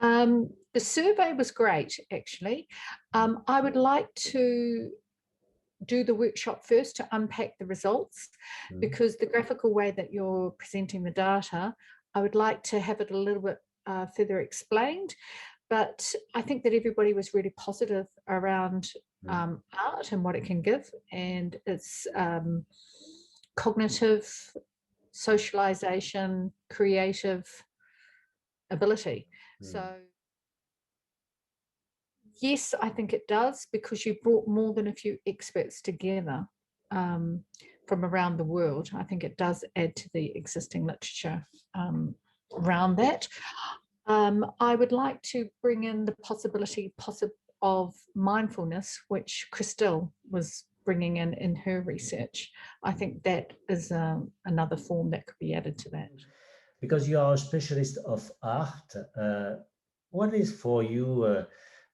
The survey was great, actually. I would like to do the workshop first to unpack the results, because the graphical way that you're presenting the data, I would like to have it a little bit further explained. But I think that everybody was really positive around art and what it can give, and its cognitive, socialization, creative ability. So yes, I think it does, because you brought more than a few experts together from around the world. I think it does add to the existing literature around that. I would like to bring in the possibility of mindfulness, which Christelle was bringing in her research. I think that is another form that could be added to that. Because you are a specialist of art, what is for you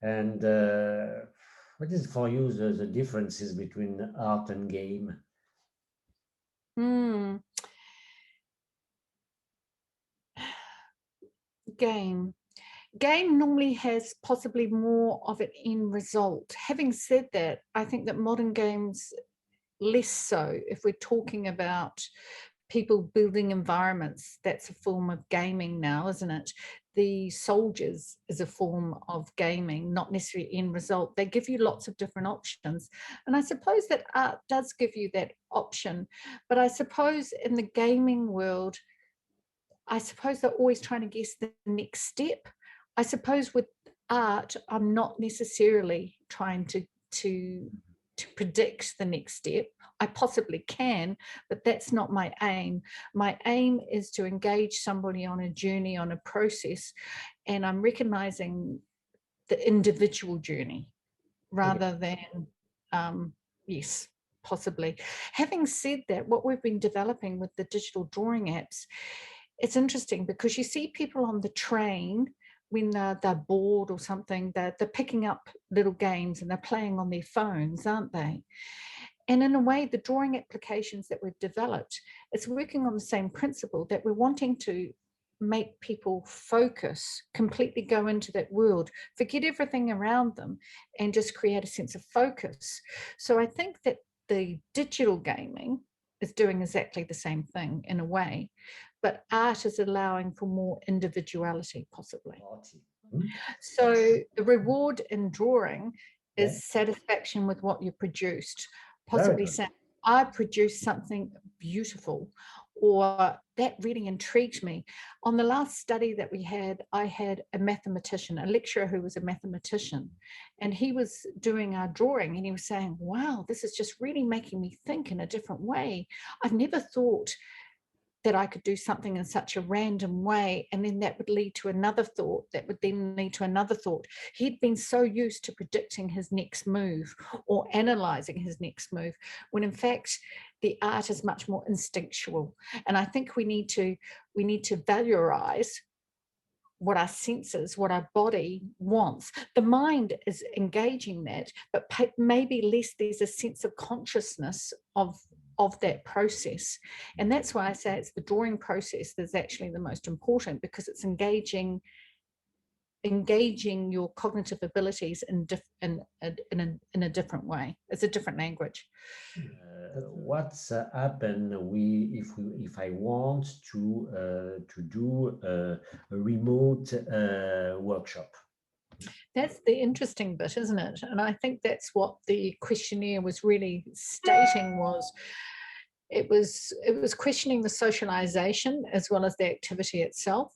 and what is for you the differences between art and game? Game normally has possibly more of an end result. Having said that, I think that modern games less so. If we're talking about people building environments, that's a form of gaming now, isn't it? The soldiers is a form of gaming, not necessarily end result. They give you lots of different options. And I suppose that art does give you that option. But I suppose in the gaming world, I suppose they're always trying to guess the next step. I suppose with art, I'm not necessarily trying to predict the next step. I possibly can, but that's not my aim. My aim is to engage somebody on a journey, on a process, and I'm recognizing the individual journey rather than, yes, possibly. Having said that, what we've been developing with the digital drawing apps, it's interesting because you see people on the train when they're bored or something, they're picking up little games and they're playing on their phones, aren't they? And in a way, the drawing applications that we've developed, it's working on the same principle, that we're wanting to make people focus, completely go into that world, forget everything around them, and just create a sense of focus. So I think that the digital gaming is doing exactly the same thing in a way, but art is allowing for more individuality, possibly. So the reward in drawing is satisfaction with what you produced, possibly saying, I produced something beautiful, or that really intrigued me. On the last study that we had, I had a mathematician, a lecturer who was a mathematician, and he was doing our drawing and he was saying, wow, this is just really making me think in a different way. I've never thought that I could do something in such a random way, and then that would lead to another thought, that would then lead to another thought. He'd been so used to predicting his next move or analyzing his next move, when in fact the art is much more instinctual. And I think we need to valorize what our senses, what our body wants. The mind is engaging that, but maybe less there's a sense of consciousness of that process. And that's why I say it's the drawing process that's actually the most important, because it's engaging your cognitive abilities in a different way. It's a different language. What's happened if I want to do a remote workshop? That's the interesting bit, isn't it? And I think that's what the questionnaire was really stating, was it was questioning the socialization as well as the activity itself,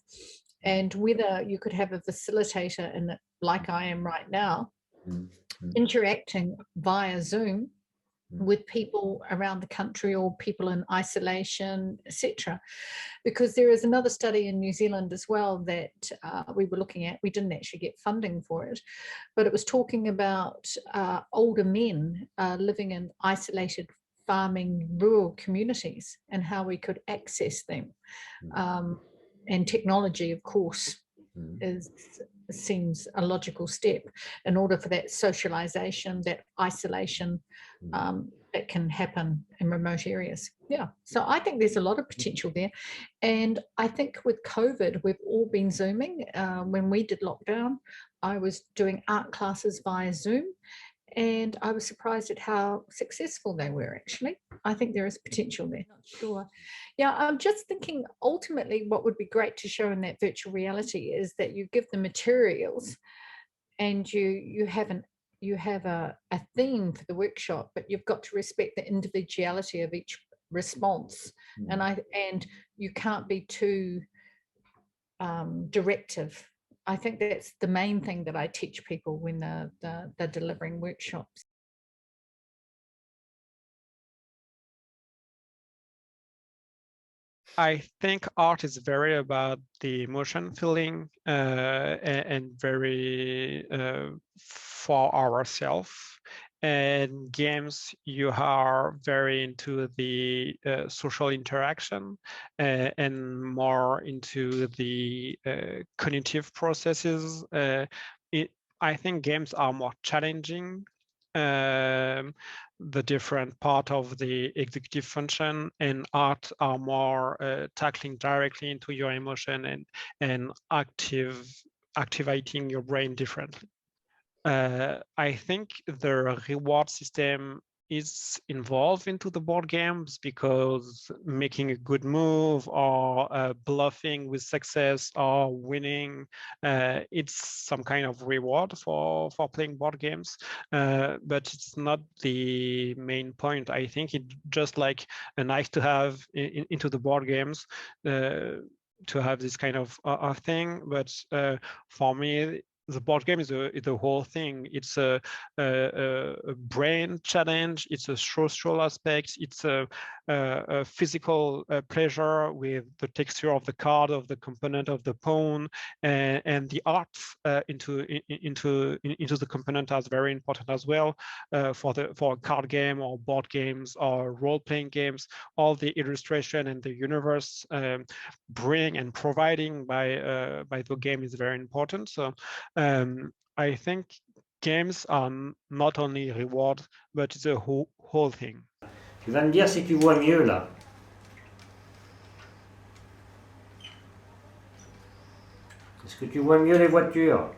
and whether you could have a facilitator in it, like I am right now, interacting via Zoom with people around the country or people in isolation, etc. Because there is another study in New Zealand as well that we were looking at. We didn't actually get funding for it, but it was talking about older men living in isolated farming rural communities and how we could access them. And technology, of course, seems a logical step in order for that socialization, that isolation that can happen in remote areas. Yeah, so I think there's a lot of potential there. And I think with COVID, we've all been Zooming. When we did lockdown, I was doing art classes via Zoom, and I was surprised at how successful they were, actually. I think there is potential there. Not sure. Yeah, I'm just thinking ultimately what would be great to show in that virtual reality is that you give the materials and you have a theme for the workshop, but you've got to respect the individuality of each response. And you can't be too directive. I think that's the main thing that I teach people when they're delivering workshops. I think art is very about the emotion feeling and very for ourselves. And games, you are very into the social interaction and more into the cognitive processes. I think games are more challenging. The different part of the executive function, and art are more tackling directly into your emotion and activating your brain differently. I think the reward system is involved into the board games because making a good move or bluffing with success or winning, it's some kind of reward for playing board games, but it's not the main point. I think it's just like a nice to have into the board games to have this kind of thing, but for me, the board game is the whole thing. It's a brain challenge. It's a social aspect. It's a physical pleasure with the texture of the card, of the component of the pawn, and the art into the component is very important as well for a card game or board games or role-playing games. All the illustration and the universe bring and providing by the game is very important. So I think games are not only reward, but the whole thing. Tu vas me dire si tu vois mieux là. Est-ce que tu vois mieux les voitures?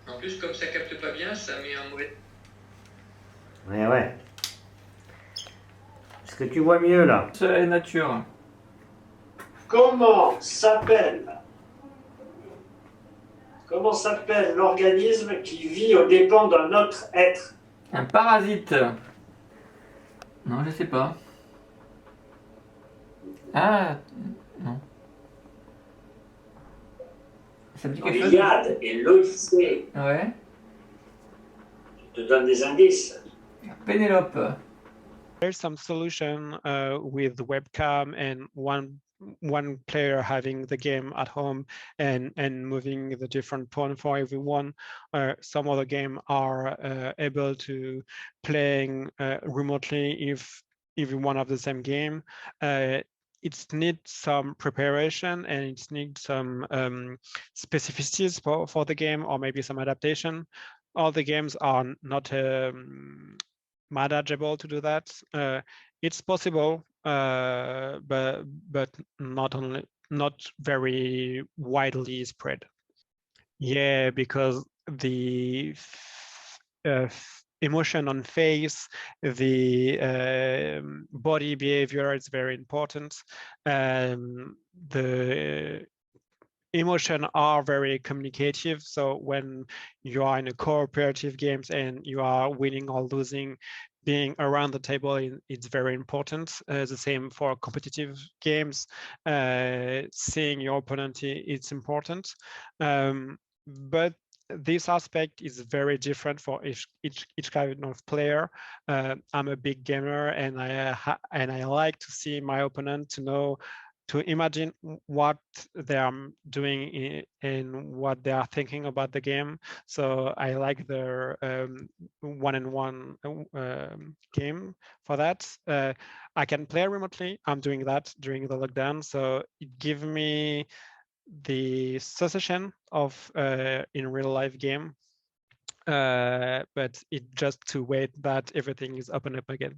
En plus, comme ça capte pas bien, ça met un mauvais. Ouais. Est-ce que tu vois mieux là? C'est la nature. Comment s'appelle l'organisme qui vit aux dépens d'un autre être? Un parasite. Non, je sais pas. Ah, non. Ça me dit quelque chose? L'Iliade et l'Odyssée. Ouais. Je te donne des indices. Pénélope. There's some solution with webcam and one player having the game at home and moving the different pawn for everyone. Some other game are able to playing remotely if everyone have the same game. It needs some preparation and it needs some specificities for the game, or maybe some adaptation. All the games are not manageable to do that. It's possible, but not very widely spread. Yeah, because the emotion on face, the body behavior is very important. The emotion are very communicative. So when you are in a cooperative games and you are winning or losing, being around the table it's very important. The same for competitive games. Seeing your opponent, it's important. But this aspect is very different for each kind of player. I'm a big gamer and I like to see my opponent, to imagine what they are doing and what they are thinking about the game. So I like the one-on-one game for that. I can play remotely. I'm doing that during the lockdown. So it gives me the sensation of in real life game. but it's just to wait that everything is open up again.